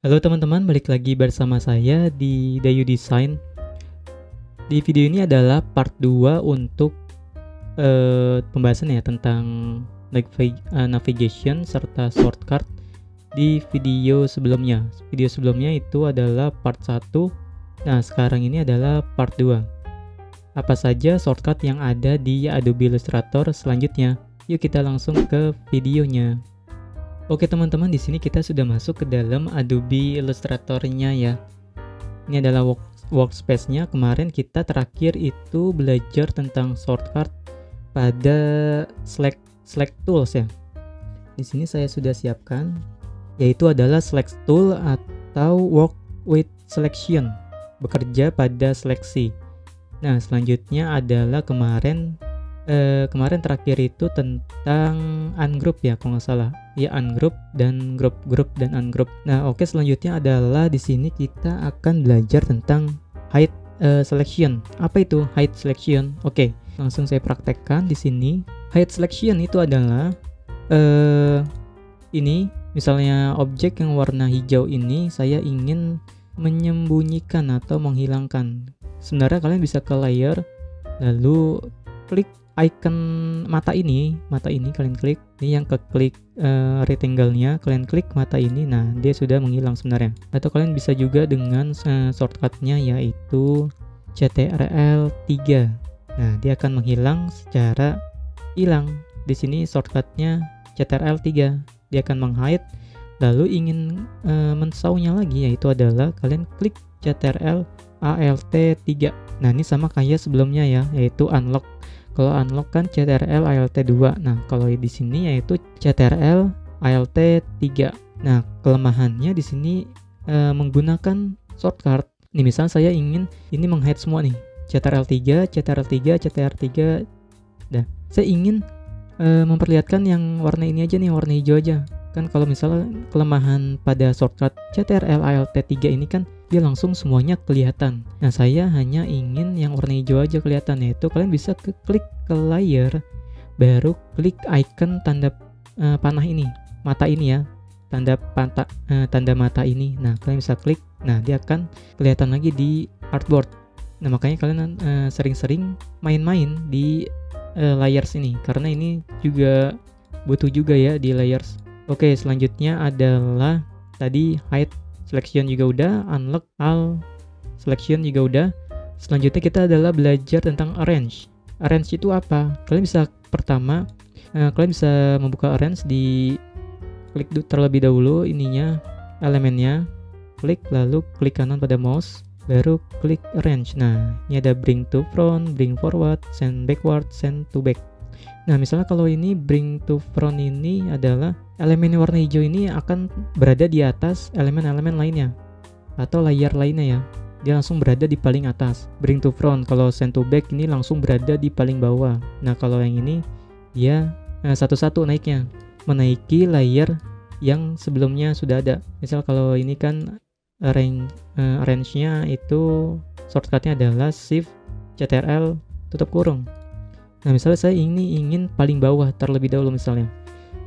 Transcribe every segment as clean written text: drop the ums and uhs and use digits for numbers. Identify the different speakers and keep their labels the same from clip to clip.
Speaker 1: Halo teman-teman, balik lagi bersama saya di Dayu Design. Di video ini adalah part 2 untuk pembahasan ya tentang navigation serta shortcut di video sebelumnya. Video sebelumnya itu adalah part 1. Nah, sekarang ini adalah part 2. Apa saja shortcut yang ada di Adobe Illustrator selanjutnya? Yuk kita langsung ke videonya. Oke teman-teman, di sini kita sudah masuk ke dalam Adobe Illustrator-nya ya. Ini adalah workspace-nya. Kemarin kita terakhir itu belajar tentang shortcut pada select tools ya. Di sini saya sudah siapkan, yaitu adalah select tool atau work with selection, bekerja pada seleksi. Nah, selanjutnya adalah kemarin terakhir itu tentang ungroup ya, kalau nggak salah ya, ungroup dan group dan ungroup. Nah, oke, selanjutnya adalah di sini kita akan belajar tentang hide selection. Apa itu hide selection? Oke, langsung saya praktekkan di sini. Hide selection itu adalah ini misalnya objek yang warna hijau ini saya ingin menyembunyikan atau menghilangkan. Sebenarnya kalian bisa ke layer, lalu klik icon mata ini kalian klik. Ini yang keklik rectangle-nya, kalian klik mata ini. Nah, dia sudah menghilang sebenarnya. Atau kalian bisa juga dengan shortcut-nya yaitu CTRL 3. Nah, dia akan menghilang secara hilang. Di sini shortcut-nya CTRL 3. Dia akan menghide. Lalu ingin mensaunya lagi, yaitu adalah kalian klik CTRL ALT 3. Nah, ini sama kayak sebelumnya ya, yaitu unlock. Kalau unlock kan CTRL ALT 2. Nah, kalau di sini yaitu CTRL ALT 3. Nah, kelemahannya di sini menggunakan shortcut. Nih, misal saya ingin ini menghide semua nih. CTRL 3, CTRL 3, CTRL 3. Nah, saya ingin memperlihatkan yang warna ini aja nih, warna hijau aja. Kan kalau misalnya kelemahan pada shortcut CTRL ALT 3 ini kan dia langsung semuanya kelihatan. Nah, saya hanya ingin yang warna hijau aja kelihatan, yaitu kalian bisa klik ke layer, baru klik icon tanda panah ini, mata ini ya, tanda mata ini. Nah, kalian bisa klik. Nah, dia akan kelihatan lagi di artboard. Nah, makanya kalian sering-sering main-main di layers ini, karena ini juga butuh juga ya di layers. Oke, selanjutnya adalah tadi hide selection juga udah, unlock all selection juga udah. Selanjutnya kita adalah belajar tentang arrange. Arrange itu apa? Kalian bisa pertama kalian bisa membuka arrange, di klik terlebih dahulu ininya, elemennya, klik, lalu klik kanan pada mouse, baru klik arrange. Nah, ini ada bring to front, bring forward, send backward, send to back. Nah, misalnya kalau ini bring to front ini adalah elemen warna hijau ini akan berada di atas elemen-elemen lainnya atau layer lainnya ya. Dia langsung berada di paling atas. Bring to front. Kalau send to back ini langsung berada di paling bawah. Nah, kalau yang ini dia satu-satu naiknya, menaiki layer yang sebelumnya sudah ada. Misal kalau ini kan arrange-nya itu shortcut-nya adalah shift CTRL tutup kurung. Nah, misalnya saya ini ingin paling bawah terlebih dahulu misalnya,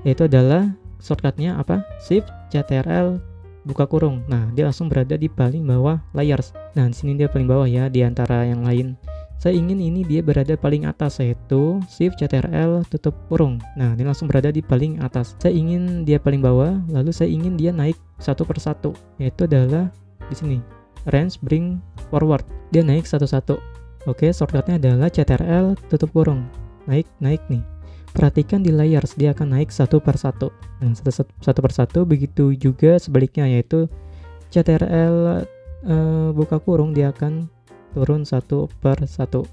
Speaker 1: yaitu adalah shortcutnya apa? Shift CTRL buka kurung. Nah, dia langsung berada di paling bawah layers. Nah, di sini dia paling bawah ya, di antara yang lain. Saya ingin ini dia berada paling atas, yaitu Shift CTRL tutup kurung. Nah, ini langsung berada di paling atas. Saya ingin dia paling bawah, lalu saya ingin dia naik satu persatu, yaitu adalah di sini range bring forward. Dia naik satu-satu. Oke, shortcutnya adalah CTRL tutup kurung. Naik nih. Perhatikan di layers, dia akan naik satu persatu. Nah, satu persatu. Begitu juga sebaliknya, yaitu CTRL buka kurung, dia akan turun satu persatu.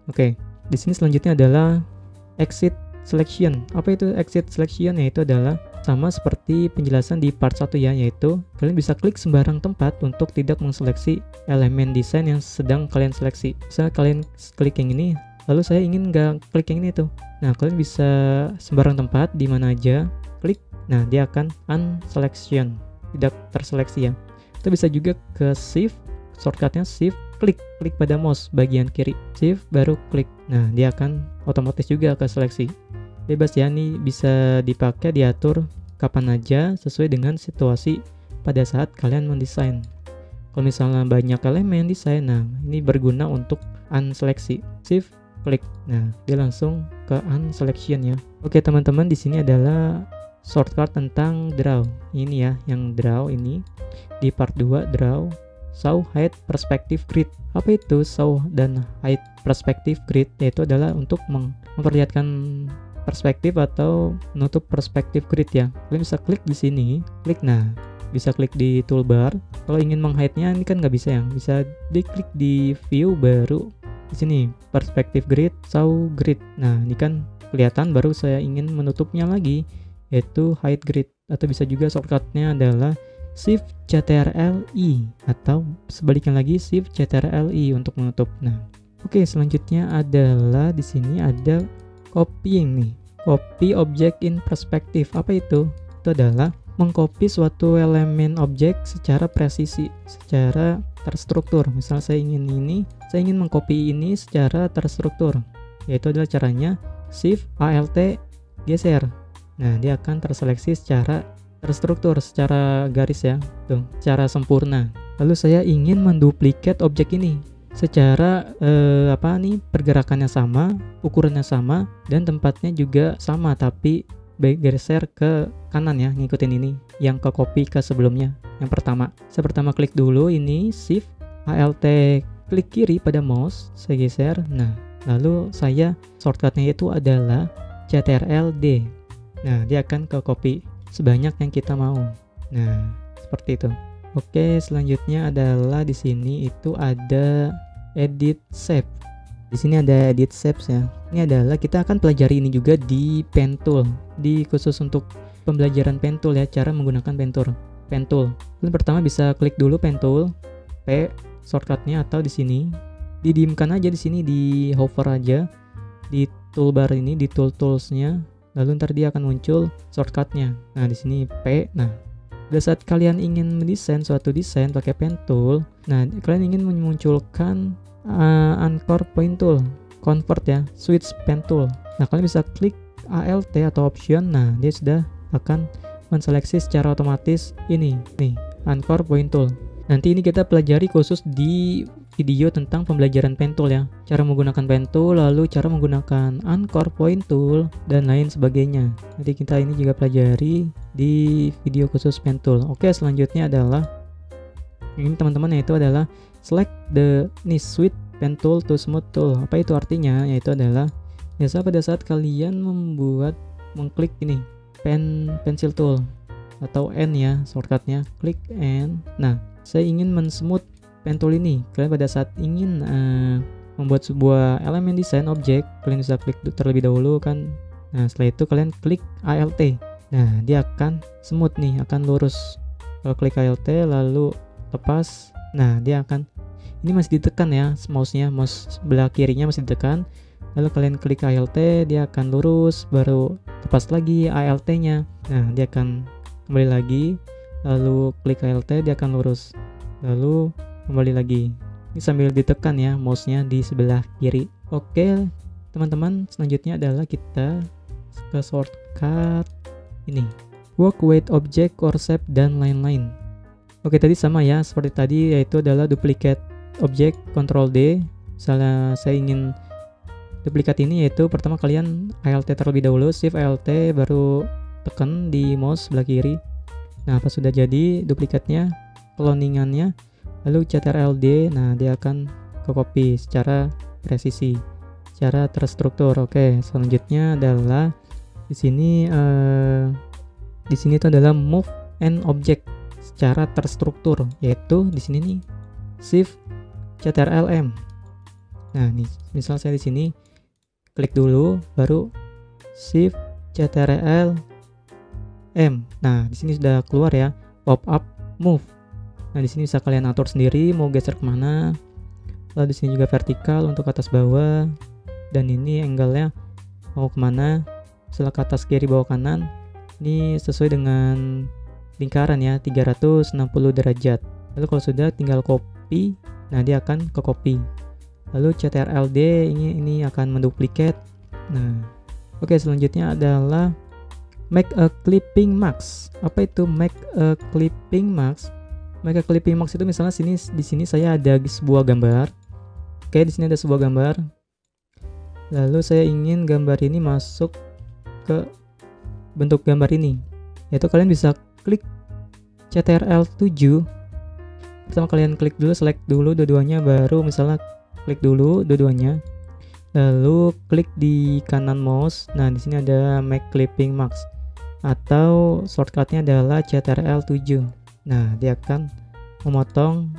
Speaker 1: Oke, di sini selanjutnya adalah exit selection. Apa itu exit selection? Yaitu adalah sama seperti penjelasan di part 1 ya, yaitu kalian bisa klik sembarang tempat untuk tidak menseleksi elemen desain yang sedang kalian seleksi. Misalnya kalian klik yang ini, lalu saya ingin nggak klik yang ini tuh. Nah, kalian bisa sembarang tempat di mana aja klik. Nah, dia akan unselection, tidak terseleksi ya. Kita bisa juga ke shift, shortcutnya shift, klik pada mouse bagian kiri, shift baru klik. Nah, dia akan otomatis juga ke seleksi. Bebas ya, ini bisa dipakai diatur kapan aja sesuai dengan situasi pada saat kalian mendesain. Kalau misalnya banyak elemen desain, nah ini berguna untuk unseleksi. Shift klik, nah dia langsung ke unselection ya. Oke teman-teman, di sini adalah shortcut tentang draw. Ini ya, yang draw ini di part 2, draw, show, hide, perspective, grid. Apa itu show dan hide perspective grid? Yaitu adalah untuk memperlihatkan perspektif atau menutup perspektif grid ya. Kalian bisa klik di sini, klik, nah bisa klik di toolbar. Kalau ingin menghide-nya ini kan nggak bisa ya, bisa diklik di view, baru di sini perspektif grid, show grid. Nah ini kan kelihatan, baru saya ingin menutupnya lagi, yaitu hide grid, atau bisa juga shortcutnya adalah Shift Ctrl-I, atau sebaliknya lagi Shift Ctrl-I untuk menutup. Nah, oke, selanjutnya adalah di sini ada copying nih. Copy object in perspective. Apa itu? Itu adalah mengcopy suatu elemen objek secara presisi, secara terstruktur. Misal saya ingin mengcopy ini secara terstruktur. Yaitu adalah caranya Shift Alt geser. Nah, dia akan terseleksi secara terstruktur, secara garis ya, tuh, secara sempurna. Lalu saya ingin menduplikat objek ini secara pergerakannya sama, ukurannya sama, dan tempatnya juga sama, tapi bergeser ke kanan ya, ngikutin ini yang ke copy ke sebelumnya. Yang pertama, saya pertama klik dulu ini Shift Alt klik kiri pada mouse, saya geser. Nah, lalu saya shortcutnya itu adalah Ctrl-D. Nah, dia akan ke copy sebanyak yang kita mau. Nah, seperti itu. Oke, selanjutnya adalah di sini itu ada edit shape. Di sini ada edit shapes ya. Ini adalah kita akan pelajari ini juga di pen tool. Di khusus untuk pembelajaran pen tool ya, cara menggunakan pen tool. Kalian pertama bisa klik dulu pen tool, P shortcutnya, atau di sini didiamkan aja, di sini di hover aja di toolbar ini, di toolsnya. Lalu ntar dia akan muncul shortcutnya. Nah di sini P. Nah pada saat kalian ingin mendesain suatu desain pakai pen tool, nah kalian ingin memunculkan anchor point tool, convert ya, switch pen tool. Nah kalian bisa klik Alt atau option. Nah dia sudah akan menseleksi secara otomatis ini nih, anchor point tool. Nanti ini kita pelajari khusus di video tentang pembelajaran pen tool ya, cara menggunakan pen tool, lalu cara menggunakan anchor point tool, dan lain sebagainya. Nanti kita ini juga pelajari di video khusus pen tool. Oke, selanjutnya adalah ini teman-teman, yaitu adalah select the switch pen tool to smooth tool. Apa itu artinya? Yaitu adalah biasa pada saat kalian mengklik ini pencil tool atau N ya, shortcutnya klik N. Nah saya ingin mensmooth pen tool ini. Kalian pada saat ingin membuat sebuah elemen desain objek, kalian bisa klik terlebih dahulu kan. Nah setelah itu kalian klik Alt. Nah dia akan smooth nih, akan lurus. Kalau klik Alt lalu lepas, nah dia akan, ini masih ditekan ya, mouse sebelah kirinya masih ditekan. Lalu kalian klik Alt, dia akan lurus, baru lepas lagi Alt nya. Nah dia akan kembali lagi, lalu klik Alt, dia akan lurus, lalu kembali lagi. Ini sambil ditekan ya mouse-nya di sebelah kiri. Oke teman-teman, selanjutnya adalah kita ke shortcut ini, work with object or shape dan lain-lain. Oke, tadi sama ya seperti tadi, yaitu adalah duplicate object, Ctrl D. Misalnya saya ingin duplikat ini, yaitu pertama kalian Alt terlebih dahulu, Shift Alt, baru tekan di mouse sebelah kiri. Nah pas sudah jadi duplikatnya, cloningannya, lalu Ctrl-D, nah dia akan ke copy secara presisi, secara terstruktur. Oke, selanjutnya adalah di sini itu adalah move an object secara terstruktur, yaitu di sini nih Shift Ctrl-M. Nah nih misal saya di sini klik dulu, baru Shift Ctrl-M. Nah di sini sudah keluar ya pop up move. Nah di sini bisa kalian atur sendiri mau geser kemana. Lalu di sini juga vertikal untuk atas bawah, dan ini angle-nya mau kemana, misalnya ke atas kiri bawah kanan. Ini sesuai dengan lingkaran ya, 360 derajat. Lalu kalau sudah tinggal copy, nah dia akan ke copy. Lalu Ctrl-D ini akan menduplikat. Nah oke, selanjutnya adalah make a clipping mask. Apa itu make a clipping mask? Make a clipping mask itu misalnya di sini saya ada sebuah gambar. Oke, di sini ada sebuah gambar. Lalu saya ingin gambar ini masuk ke bentuk gambar ini. Yaitu kalian bisa klik Ctrl+7. Pertama kalian klik dulu, select dulu dua-duanya, baru misalnya klik dulu dua-duanya. Lalu klik di kanan mouse. Nah, di sini ada make clipping mask atau shortcutnya adalah Ctrl+7. Nah, dia akan memotong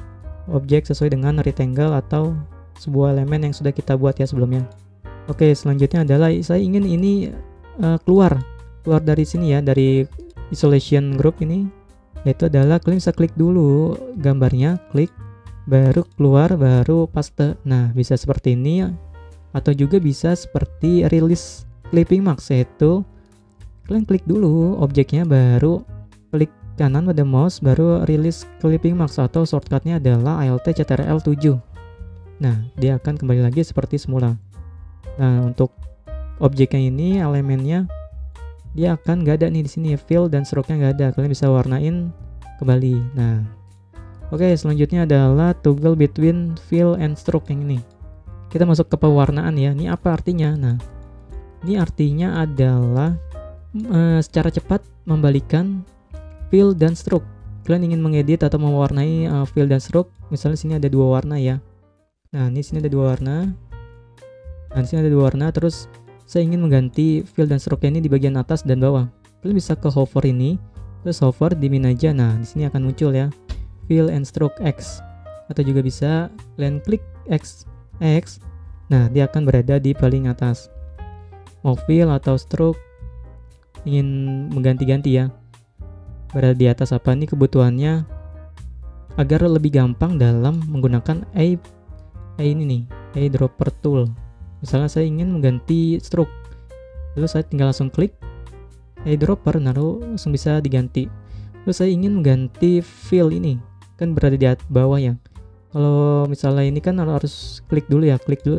Speaker 1: objek sesuai dengan rectangle atau sebuah elemen yang sudah kita buat ya sebelumnya. Oke, selanjutnya adalah saya ingin ini keluar dari sini ya, dari isolation group ini. Yaitu adalah kalian bisa klik dulu gambarnya, klik, baru keluar, baru paste. Nah, bisa seperti ini atau juga bisa seperti release clipping mask, yaitu kalian klik dulu objeknya, baru klik kanan pada mouse, baru release clipping mask atau shortcutnya adalah Alt Ctrl+7. Nah, dia akan kembali lagi seperti semula. Nah, untuk objeknya ini, elemennya dia akan nggak ada nih di sini, fill dan stroke-nya nggak ada. Kalian bisa warnain kembali. Nah, oke, selanjutnya adalah toggle between fill and stroke yang ini. Kita masuk ke pewarnaan ya. Ini apa artinya? Nah, ini artinya adalah secara cepat membalikan fill dan stroke. Kalian ingin mengedit atau mewarnai fill dan stroke. Misalnya sini ada dua warna ya. Nah, ini sini ada dua warna. Nah, di sini ada dua warna. Terus saya ingin mengganti fill dan stroke ini di bagian atas dan bawah. Kalian bisa ke hover ini, terus hover dimin aja. Nah, di sini akan muncul ya fill and stroke X. Atau juga bisa kalian klik X. Nah, dia akan berada di paling atas. Mau fill atau stroke, ingin mengganti-ganti ya, berada di atas apa nih kebutuhannya agar lebih gampang dalam menggunakan ini nih, eyedropper tool. Misalnya saya ingin mengganti stroke, lalu saya tinggal langsung klik eyedropper, langsung bisa diganti. Lalu saya ingin mengganti fill ini, kan berada di bawah ya. Kalau misalnya ini kan harus klik dulu.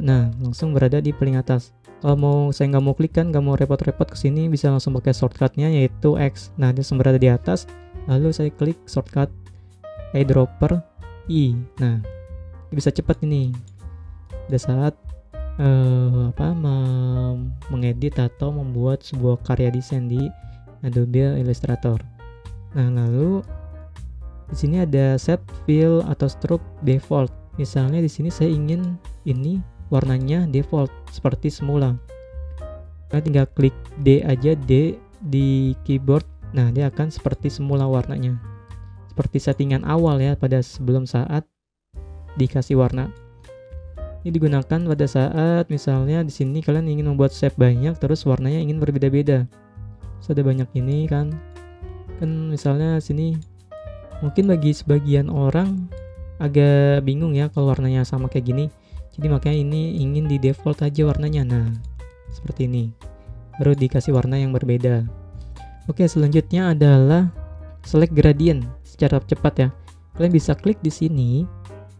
Speaker 1: Nah, langsung berada di paling atas. Kalau saya nggak mau klik kan, nggak mau repot-repot ke sini, bisa langsung pakai shortcutnya yaitu X. Nah, dia langsung berada di atas. Lalu saya klik shortcut eyedropper I. Nah, bisa cepat ini. Pada saat mengedit atau membuat sebuah karya desain di Adobe Illustrator. Nah, lalu di sini ada set fill atau stroke default. Misalnya di sini saya ingin ini warnanya default seperti semula. Nah, tinggal klik D aja, D di keyboard. Nah, dia akan seperti semula warnanya. Seperti settingan awal ya pada sebelum saat dikasih warna. Ini digunakan pada saat misalnya di sini kalian ingin membuat shape banyak, terus warnanya ingin berbeda-beda. Sudah banyak ini kan misalnya sini mungkin bagi sebagian orang agak bingung ya kalau warnanya sama kayak gini. Jadi makanya ini ingin di default aja warnanya. Nah, seperti ini. Baru dikasih warna yang berbeda. Oke, selanjutnya adalah select gradient secara cepat ya. Kalian bisa klik di sini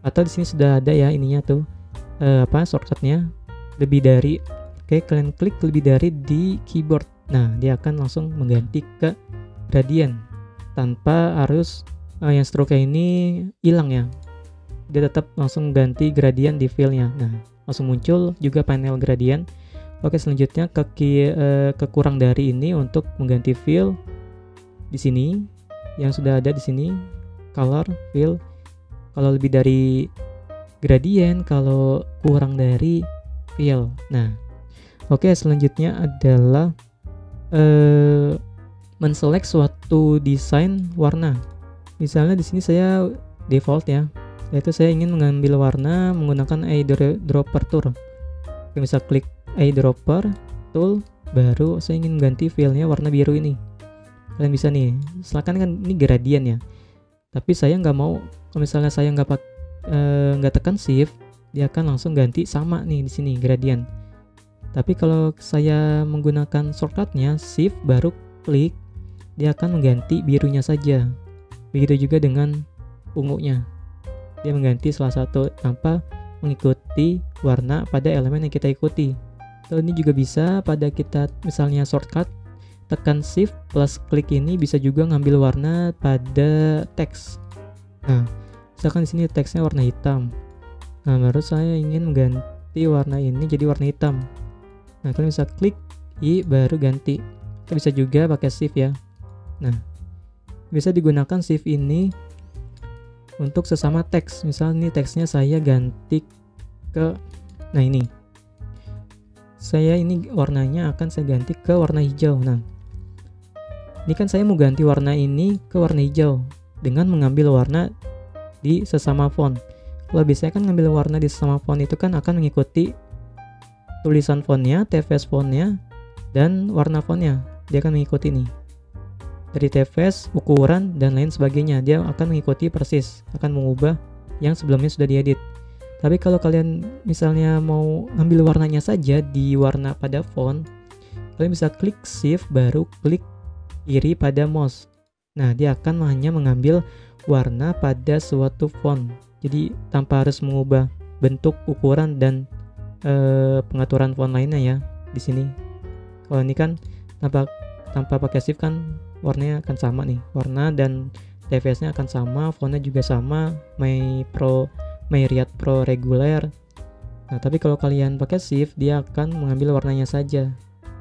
Speaker 1: atau di sini sudah ada ya ininya tuh. Shortcutnya lebih dari. Oke, kalian klik lebih dari di keyboard. Nah, dia akan langsung mengganti ke gradient tanpa harus yang stroke ini hilang ya. Dia tetap langsung ganti gradient di fill-nya. Nah, langsung muncul juga panel gradient. Oke, selanjutnya ke kurang dari ini untuk mengganti fill di sini yang sudah ada di sini, color, fill. Kalau lebih dari gradient, kalau kurang dari fill. Nah, oke, selanjutnya adalah menselect suatu desain warna. Misalnya di sini saya default ya, yaitu saya ingin mengambil warna menggunakan eyedropper tool. Oke, bisa klik eyedropper tool, baru saya ingin mengganti fillnya warna biru ini. Kalian bisa nih, silakan kan ini gradient ya. Tapi saya nggak mau, kalau misalnya saya nggak tekan shift, dia akan langsung ganti sama nih di sini gradient. Tapi kalau saya menggunakan shortcutnya shift baru klik, dia akan mengganti birunya saja. Begitu juga dengan ungunya, dia mengganti salah satu tanpa mengikuti warna pada elemen yang kita ikuti. Atau ini juga bisa pada kita misalnya shortcut tekan shift plus klik ini bisa juga ngambil warna pada teks. Nah, misalkan di sini teksnya warna hitam. Nah, baru saya ingin mengganti warna ini jadi warna hitam. Nah, kalian bisa klik I baru ganti. Kita bisa juga pakai shift ya. Nah, bisa digunakan shift ini untuk sesama teks. Misal ini teksnya saya ganti ke, nah ini. Saya ini warnanya akan saya ganti ke warna hijau. Nah, ini kan saya mau ganti warna ini ke warna hijau dengan mengambil warna di sesama font. Kalau biasanya kan ngambil warna di sesama font itu kan akan mengikuti tulisan fontnya, TVS fontnya, dan warna fontnya. Dia akan mengikuti nih. Dari TVS, ukuran, dan lain sebagainya. Dia akan mengikuti persis, akan mengubah yang sebelumnya sudah diedit. Tapi kalau kalian misalnya mau ngambil warnanya saja di warna pada font, kalian bisa klik shift baru klik kiri pada mouse. Nah, dia akan hanya mengambil warna pada suatu font. Jadi tanpa harus mengubah bentuk, ukuran, dan pengaturan font lainnya ya di sini. Kalau ini kan tanpa pakai shift kan warnanya akan sama nih. Warna dan TVS-nya akan sama, fontnya juga sama, MyRiad Pro reguler. Nah, tapi kalau kalian pakai shift, dia akan mengambil warnanya saja.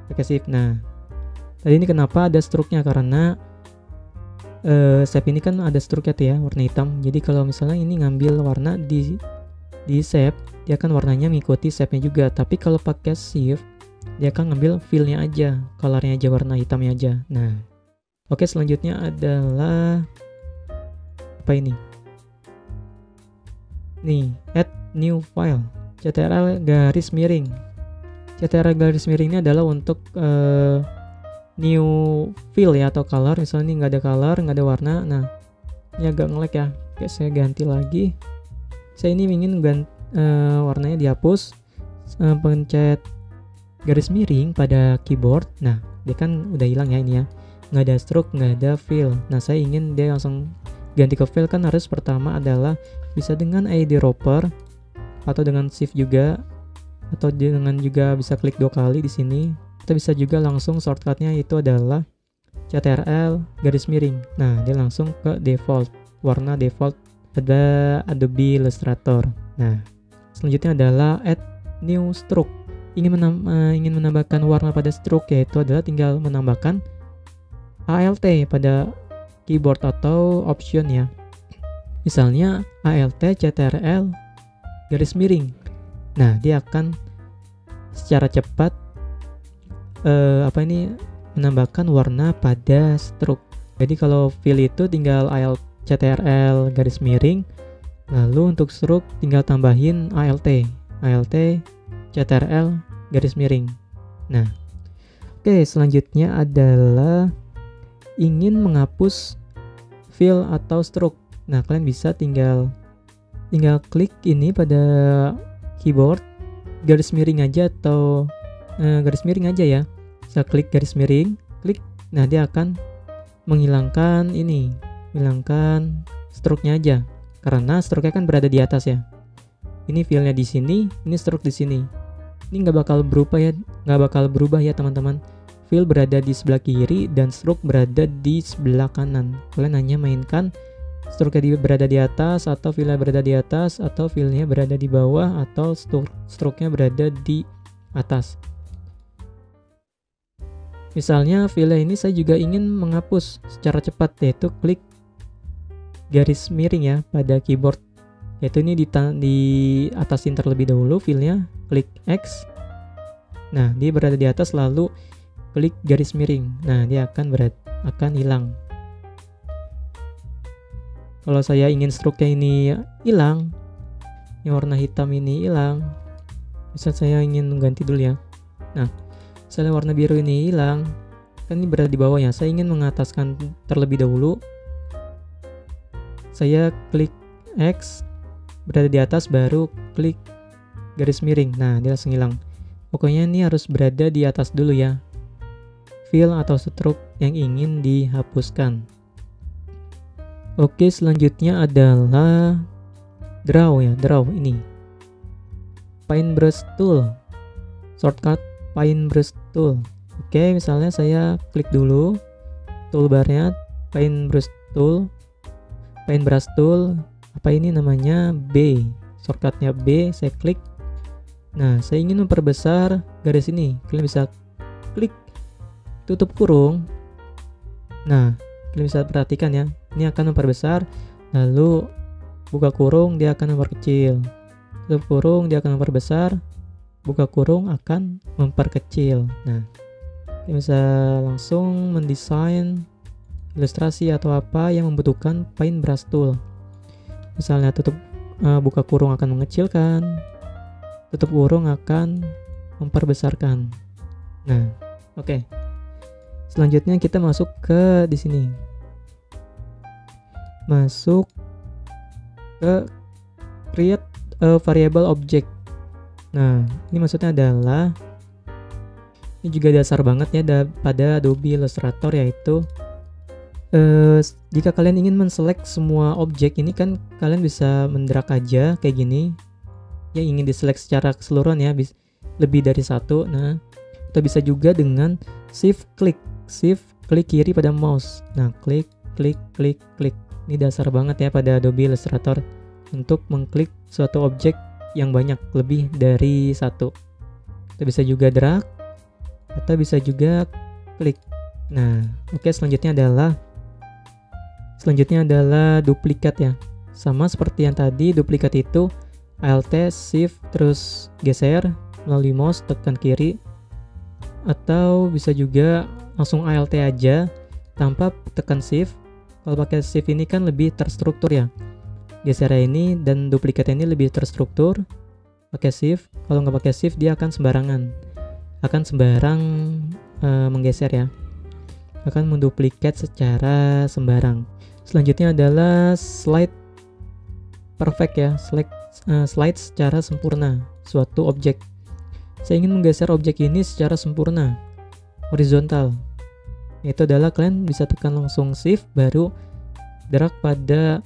Speaker 1: Pakai shift. Nah, tadi ini kenapa ada stroke-nya, karena shape ini kan ada stroke-nya tuh ya, warna hitam. Jadi kalau misalnya ini ngambil warna di shape, dia akan warnanya mengikuti shape-nya juga. Tapi kalau pakai shift, dia akan ngambil fill-nya aja, color-nya aja, warna hitamnya aja. Nah, oke, selanjutnya adalah apa ini? Nih, add new file, CTRL garis miring. CTRL garis miring ini adalah untuk new fill ya, atau color. Misalnya ini nggak ada color, nggak ada warna. Nah, ini agak nge-lag ya. Oke, saya ganti lagi. Saya ini ingin warnanya dihapus. Pencet garis miring pada keyboard. Nah, dia kan udah hilang ya ini ya. Nggak ada stroke, nggak ada fill. Nah, saya ingin dia langsung ganti ke fill. Kan harus pertama adalah bisa dengan eyedropper atau dengan shift juga, atau dengan juga bisa klik 2 kali di sini. Kita bisa juga langsung shortcutnya itu adalah CTRL garis miring. Nah, dia langsung ke default, warna default pada Adobe Illustrator. Nah, selanjutnya adalah add new stroke. Ingin menambahkan warna pada stroke, yaitu adalah tinggal menambahkan ALT pada keyboard atau option ya. Misalnya ALT CTRL garis miring. Nah, dia akan secara cepat menambahkan warna pada stroke. Jadi kalau fill itu tinggal ALT CTRL garis miring, lalu untuk stroke tinggal tambahin ALT CTRL garis miring. Nah, oke, selanjutnya adalah ingin menghapus fill atau stroke. Nah, kalian bisa tinggal klik ini pada keyboard, garis miring aja atau garis miring aja ya. Bisa klik garis miring, klik. Nah, dia akan menghilangkan stroke-nya aja, karena stroke-nya kan berada di atas ya. Ini fill-nya di sini, ini stroke di sini. Ini nggak bakal berubah ya teman-teman. Fill berada di sebelah kiri dan stroke berada di sebelah kanan. Kalian hanya mainkan stroke-nya berada di atas, atau fill-nya berada di atas, atau fill-nya berada di bawah, atau stroke-nya berada di atas. Misalnya fill-nya ini saya juga ingin menghapus secara cepat, yaitu klik garis miring ya pada keyboard. Yaitu ini di atasin terlebih dahulu fill-nya, klik X. Nah, dia berada di atas, lalu klik garis miring. Nah, dia akan hilang. Kalau saya ingin stroke-nya ini hilang, yang warna hitam ini hilang, misal saya ingin mengganti dulu ya. Nah, misalnya warna biru ini hilang, kan ini berada di bawah ya. Saya ingin mengataskan terlebih dahulu. Saya klik X, berada di atas, baru klik garis miring. Nah, dia langsung hilang. Pokoknya ini harus berada di atas dulu ya, fill atau stroke yang ingin dihapuskan. Oke, selanjutnya adalah draw ya, draw ini. Paintbrush tool, shortcut paintbrush tool. Oke, misalnya saya klik dulu toolbarnya, paintbrush tool, apa ini namanya, B, shortcutnya B, saya klik. Nah, saya ingin memperbesar garis ini, kalian bisa klik tutup kurung. Nah, kalian bisa perhatikan ya, ini akan memperbesar, lalu buka kurung dia akan memperkecil, tutup kurung dia akan memperbesar, buka kurung akan memperkecil. Nah, kalian bisa langsung mendesain ilustrasi atau apa yang membutuhkan paintbrush tool. Misalnya buka kurung akan mengecilkan, tutup kurung akan memperbesarkan. Nah, oke. Selanjutnya kita masuk ke di sini. Masuk ke create a variable object. Nah, ini maksudnya adalah, ini juga dasar banget ya pada Adobe Illustrator, yaitu jika kalian ingin menselect semua objek ini kan kalian bisa mendrag aja kayak gini. Yang ingin diselect secara keseluruhan ya, lebih dari satu. Nah, atau bisa juga dengan shift klik kiri pada mouse. Nah, klik. Ini dasar banget ya pada Adobe Illustrator untuk mengklik suatu objek yang banyak, lebih dari satu. Kita bisa juga drag atau bisa juga klik. Nah, oke, selanjutnya adalah duplikat ya. Sama seperti yang tadi, duplikat itu Alt Shift terus geser melalui mouse, tekan kiri, atau bisa juga langsung Alt aja tanpa tekan Shift. Kalau pakai Shift ini kan lebih terstruktur ya, gesernya ini, dan duplikatnya ini lebih terstruktur. Pakai Shift, kalau nggak pakai Shift dia akan sembarang menggeser ya, akan menduplikat secara sembarang. Selanjutnya adalah slide perfect ya, slide secara sempurna suatu objek. Saya ingin menggeser objek ini secara sempurna, horizontal. Itu adalah kalian bisa tekan langsung Shift, baru drag pada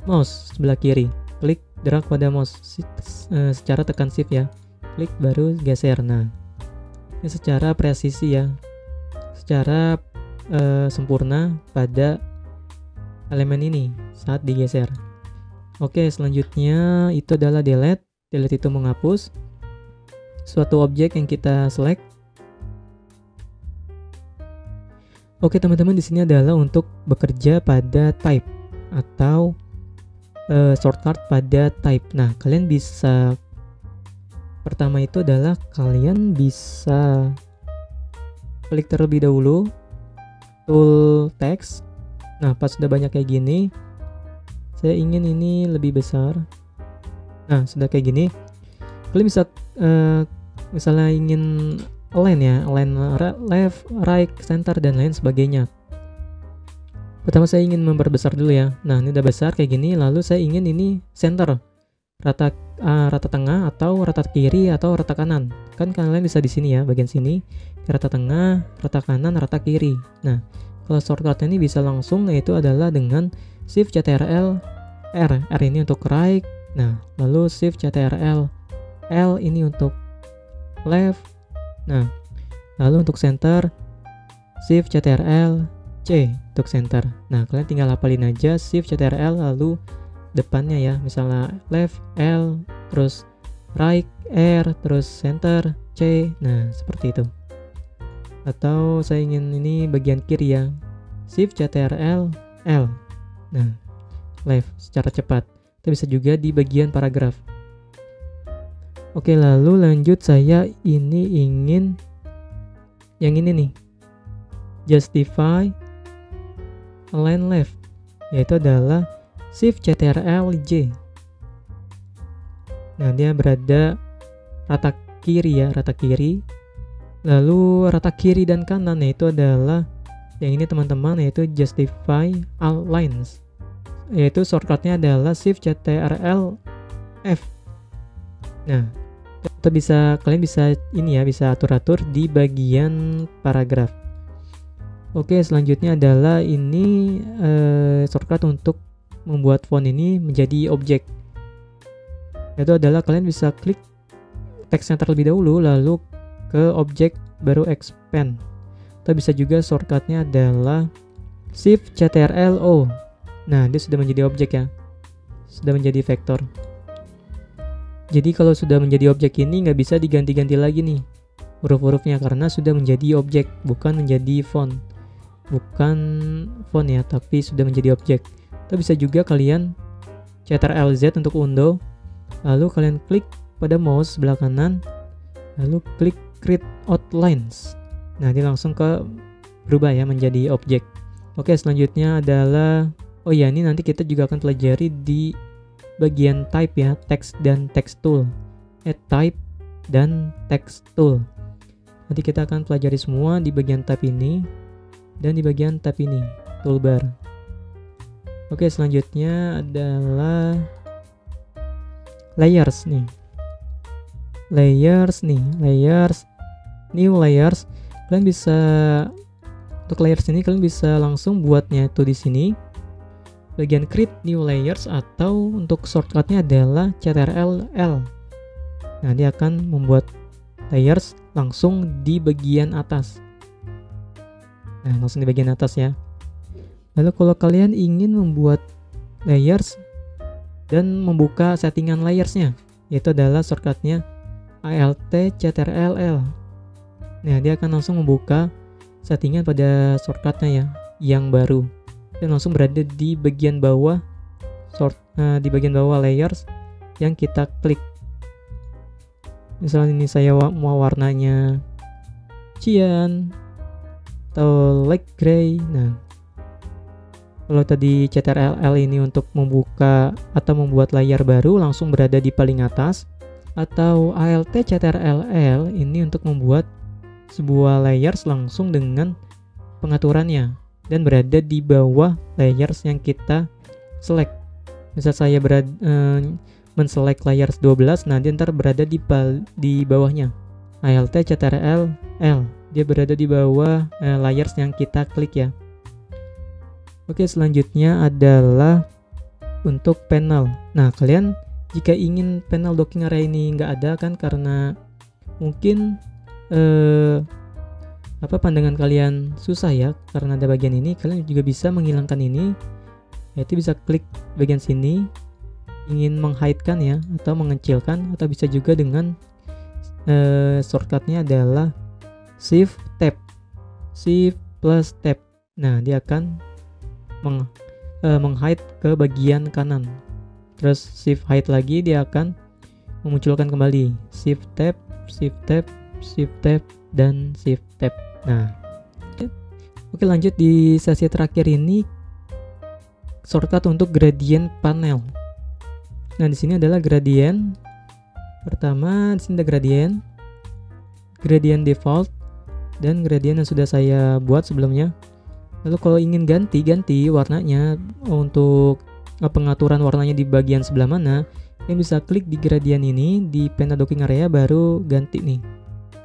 Speaker 1: mouse sebelah kiri, klik, drag pada mouse secara tekan Shift ya, klik baru geser. Nah, ini secara presisi ya, secara sempurna pada elemen ini saat digeser. Oke, selanjutnya itu adalah delete. Delete itu menghapus suatu objek yang kita select. Oke teman-teman, di sini adalah untuk bekerja pada type atau shortcut pada type. Nah, kalian bisa, pertama itu adalah kalian bisa klik terlebih dahulu tool text. Nah, pas sudah banyak kayak gini, saya ingin ini lebih besar. Nah, sudah kayak gini, kalian bisa misalnya ingin align ya, align left, right, center, dan lain sebagainya. Pertama saya ingin memperbesar dulu ya. Nah, ini udah besar kayak gini, lalu saya ingin ini center, rata tengah atau rata kiri atau rata kanan. Kan kalian bisa di sini ya, bagian sini, rata tengah, rata kanan, rata kiri. Nah, kalau shortcut ini bisa langsung, yaitu adalah dengan Shift Ctrl R. R ini untuk right. Nah, lalu Shift Ctrl L ini untuk left. Nah, lalu untuk center Shift Ctrl C untuk center. Nah, kalian tinggal hafalin aja Shift Ctrl lalu depannya ya, misalnya left L, terus right R, terus center C. Nah, seperti itu. Atau saya ingin ini bagian kiri ya, Shift Ctrl L. Nah, left secara cepat. Itu bisa juga di bagian paragraf. Oke, lalu lanjut, saya ini ingin yang ini nih, justify align left, yaitu adalah Shift Ctrl J. Nah, dia berada rata kiri ya, rata kiri. Lalu rata kiri dan kanan, yaitu adalah yang ini teman-teman, yaitu justify all lines, yaitu shortcutnya adalah Shift Ctrl F. Nah, itu kalian bisa ini ya, bisa atur-atur di bagian paragraf. Oke, selanjutnya adalah ini shortcut untuk membuat font ini menjadi objek. Itu adalah kalian bisa klik teksnya terlebih dahulu, lalu ke objek, baru expand. atau bisa juga shortcutnya adalah Shift Ctrl O. Nah, dia sudah menjadi objek ya, sudah menjadi vektor. Jadi kalau sudah menjadi objek ini nggak bisa diganti-ganti lagi nih huruf-hurufnya, karena sudah menjadi objek, bukan menjadi font. Bukan font ya, tapi sudah menjadi objek. Atau bisa juga kalian Ctrl Z untuk undo, lalu kalian klik pada mouse sebelah kanan, lalu klik Create Outlines. Nah, dia langsung berubah ya menjadi objek. Oke, selanjutnya adalah, oh ya, ini nanti kita juga akan pelajari di bagian type ya, text dan text tool. Add type dan text tool. Nanti kita akan pelajari semua di bagian type ini dan di bagian tab ini, toolbar. Oke, selanjutnya adalah layers nih. Layers, new layers. Kalian bisa, untuk layers ini kalian bisa langsung buatnya itu di sini. Bagian create new layers, atau untuk shortcutnya adalah Ctrl L. Nah, dia akan membuat layers langsung di bagian atas. Nah, langsung di bagian atas ya. Lalu kalau kalian ingin membuat layers dan membuka settingan layersnya, yaitu adalah shortcutnya Alt Ctrl L. Nah, dia akan langsung membuka settingan pada shortcutnya ya, yang baru, dan langsung berada di bagian bawah di bagian bawah layers yang kita klik. Misalnya ini saya mau warnanya cyan atau light gray. Nah, kalau tadi Ctrl ini untuk membuka atau membuat layar baru langsung berada di paling atas, atau Alt Ctrl ini untuk membuat sebuah layers langsung dengan pengaturannya dan berada di bawah layers yang kita select. Misal saya men-select layers 12, nanti ntar berada di bawahnya. Alt Ctrl L, dia berada di bawah layers yang kita klik ya. Oke, selanjutnya adalah untuk panel. Nah, kalian jika ingin panel docking area ini nggak ada kan, karena mungkin pandangan kalian susah ya karena ada bagian ini, kalian juga bisa menghilangkan ini, yaitu bisa klik bagian sini, ingin menghide-kan ya, atau mengecilkan, atau bisa juga dengan shortcutnya adalah Shift Tab, Shift plus Tab. Nah, dia akan menghide ke bagian kanan. Terus Shift Hide lagi, dia akan memunculkan kembali. Shift Tab, Shift Tab, Shift Tab, dan Shift Tab. Nah, oke, lanjut di sesi terakhir ini, shortcut untuk gradient panel. Nah, di sini adalah gradient. Pertama, di sini ada gradient default, dan gradient yang sudah saya buat sebelumnya. Lalu kalau ingin ganti warnanya, untuk pengaturan warnanya di bagian sebelah mana, yang bisa klik di gradient ini di panel docking area, baru ganti nih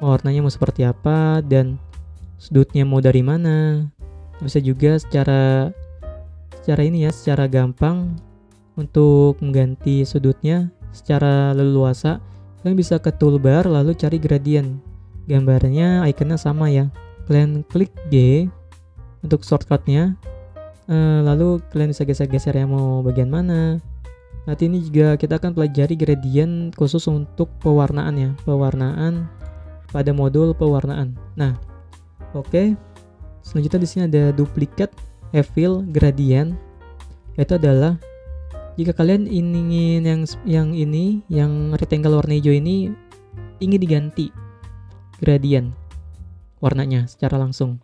Speaker 1: warnanya mau seperti apa dan sudutnya mau dari mana. Bisa juga secara gampang untuk mengganti sudutnya secara leluasa. Kalian bisa ke toolbar lalu cari gradient, gambarnya ikonnya sama ya, kalian klik G untuk shortcutnya, lalu kalian bisa geser-geser ya mau bagian mana. Nanti ini juga kita akan pelajari gradient khusus untuk pewarnaan ya, pewarnaan pada modul pewarnaan. Nah, oke. Selanjutnya di sini ada duplicate fill gradient, yaitu adalah jika kalian ingin yang rectangle warna hijau ini ingin diganti gradient warnanya secara langsung,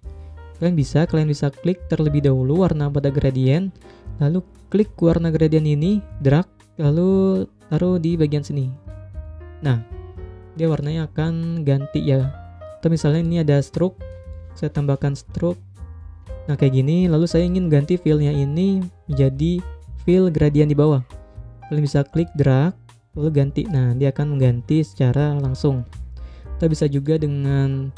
Speaker 1: kalian bisa klik terlebih dahulu warna pada gradient, lalu klik warna gradient ini, drag, lalu taruh di bagian sini. Nah, dia warnanya akan ganti ya. Atau misalnya ini ada stroke, saya tambahkan stroke. Nah, kayak gini. Lalu saya ingin ganti fillnya ini menjadi fill gradient di bawah. Kalian bisa klik drag, lalu ganti. Nah, dia akan mengganti secara langsung. Kita bisa juga dengan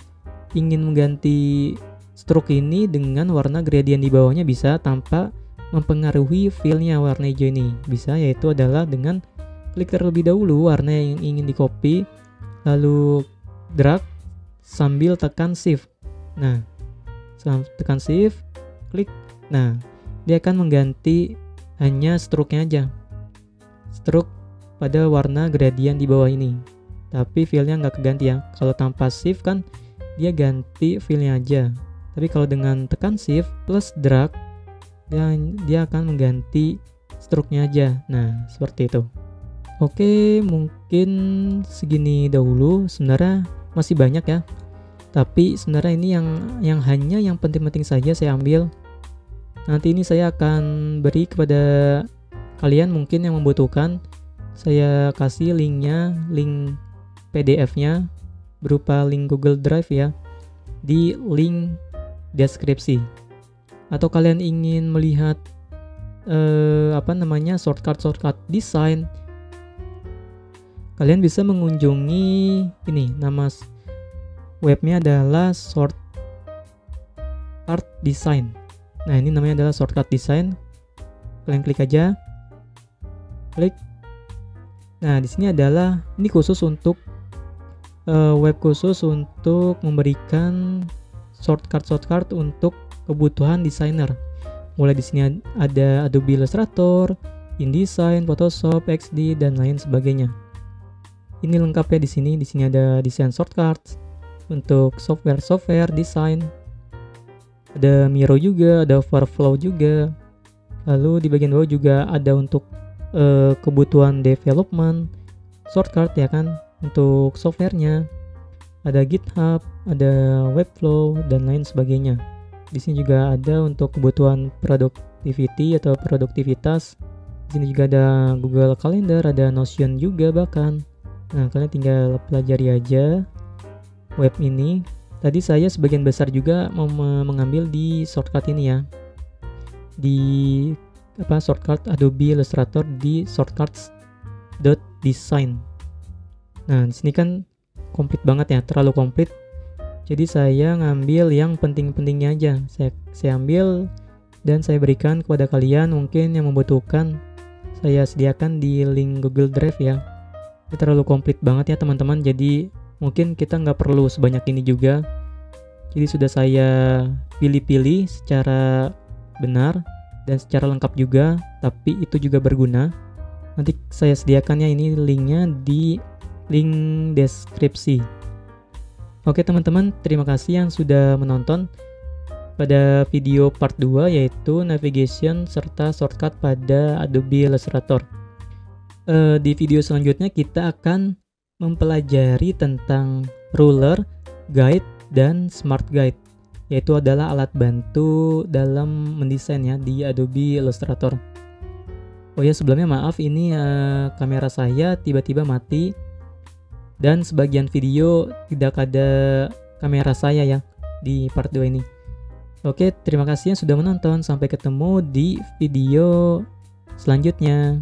Speaker 1: ingin mengganti stroke ini dengan warna gradient di bawahnya, bisa tanpa mempengaruhi fillnya warna hijau ini. Bisa, yaitu adalah dengan klik terlebih dahulu warna yang ingin di copy, lalu drag sambil tekan shift. Nah, tekan shift, klik. Nah, dia akan mengganti hanya stroke-nya aja, stroke pada warna gradient di bawah ini, tapi feel-nya nggak keganti ya. Kalau tanpa shift kan dia ganti feel-nya aja, tapi kalau dengan tekan shift plus drag dia akan mengganti stroke-nya aja. Nah, seperti itu. Oke, mungkin segini dahulu. Sebenarnya masih banyak ya, tapi sebenarnya ini yang hanya yang penting-penting saja saya ambil. Nanti ini saya akan beri kepada kalian mungkin yang membutuhkan. Saya kasih linknya, link PDF-nya berupa link Google Drive ya, di link deskripsi. Atau kalian ingin melihat shortcut desain, kalian bisa mengunjungi ini, nama webnya adalah Shortcut Design. Nah, ini namanya adalah Shortcut Design. Kalian klik aja, klik. Nah, di sini adalah ini khusus untuk web khusus untuk memberikan shortcut untuk kebutuhan desainer. Mulai di sini ada Adobe Illustrator, InDesign, Photoshop, XD dan lain sebagainya. Ini lengkapnya di sini. Di sini ada desain shortcuts untuk software desain. Ada Miro juga, ada Overflow juga. Lalu di bagian bawah juga ada untuk kebutuhan development shortcut ya kan, untuk softwarenya. Ada GitHub, ada Webflow dan lain sebagainya. Di sini juga ada untuk kebutuhan productivity atau produktivitas. Di sini juga ada Google Calendar, ada Notion juga bahkan. Nah, kalian tinggal pelajari aja web ini. Tadi saya sebagian besar juga mau mengambil di shortcut ini ya, di shortcut Adobe Illustrator di shortcuts.design. Nah, di sini kan komplit banget ya, terlalu komplit. Jadi saya ngambil yang penting-pentingnya aja. Saya ambil dan saya berikan kepada kalian mungkin yang membutuhkan. Saya sediakan di link Google Drive ya. Ini terlalu komplit banget ya teman-teman, jadi mungkin kita nggak perlu sebanyak ini juga. Jadi sudah saya pilih-pilih secara benar dan secara lengkap juga, tapi itu juga berguna. Nanti saya sediakannya ini linknya di link deskripsi. Oke teman-teman, terima kasih yang sudah menonton pada video part 2, yaitu navigation serta shortcut pada Adobe Illustrator. Di video selanjutnya kita akan mempelajari tentang ruler, guide, dan smart guide, yaitu adalah alat bantu dalam mendesain ya di Adobe Illustrator. Oh ya, sebelumnya maaf, ini kamera saya tiba-tiba mati dan sebagian video tidak ada kamera saya ya di part 2 ini. Oke, terima kasih yang sudah menonton. Sampai ketemu di video selanjutnya.